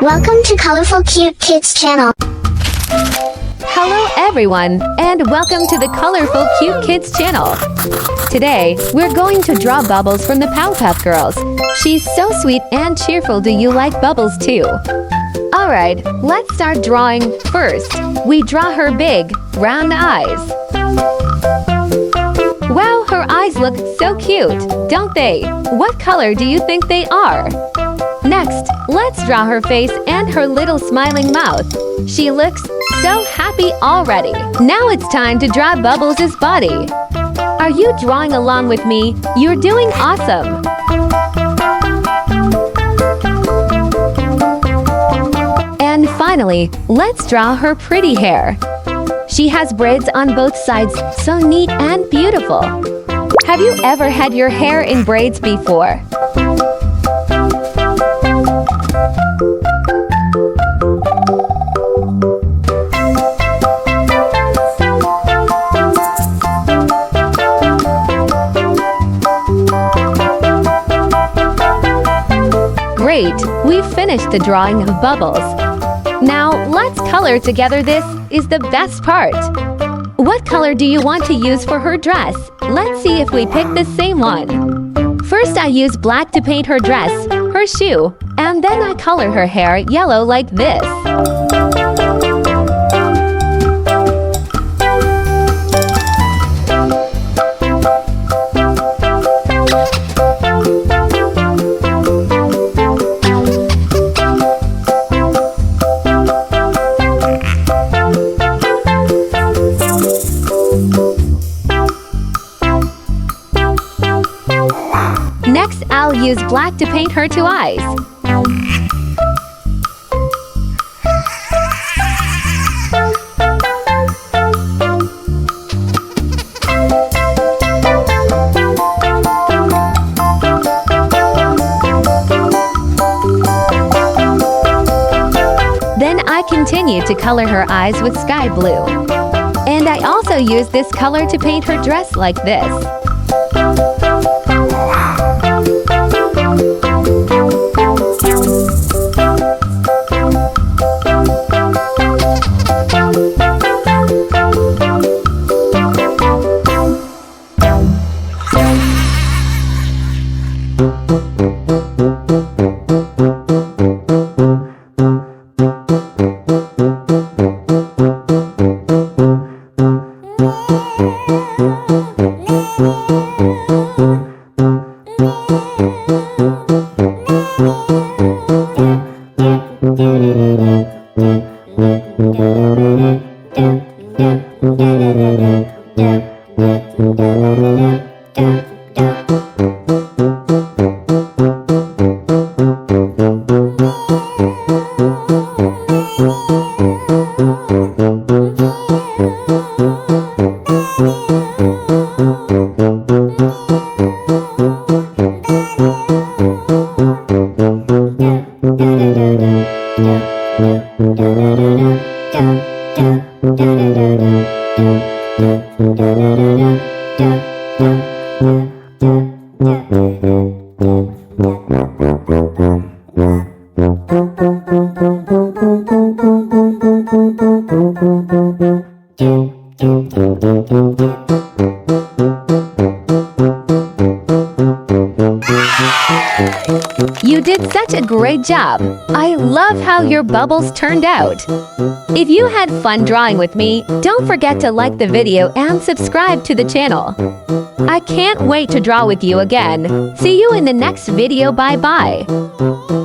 Welcome to Colorful Cute Kids channel. Hello everyone, and welcome to the Colorful Cute Kids channel. Today, we're going to draw Bubbles from the Powerpuff Girls. She's so sweet and cheerful. Do you like Bubbles too? Alright, let's start drawing. First, we draw her big, round eyes. Wow, her eyes look so cute, don't they? What color do you think they are? Next, let's draw her face and her little smiling mouth. She looks so happy already. Now it's time to draw Bubbles' body. Are you drawing along with me? You're doing awesome! And finally, let's draw her pretty hair. She has braids on both sides, so neat and beautiful. Have you ever had your hair in braids before? Great! We've finished the drawing of Bubbles. Now, let's color together. This is the best part. What color do you want to use for her dress? Let's see if we pick the same one. First, I use black to paint her dress, her shoe, and then I color her hair yellow like this. Next, I'll use black to paint her two eyes. Then I continue to color her eyes with sky blue. And I also use this color to paint her dress like this. You did such a great job! I love how your Bubbles turned out! If you had fun drawing with me, don't forget to like the video and subscribe to the channel. I can't wait to draw with you again. See you in the next video. Bye-bye!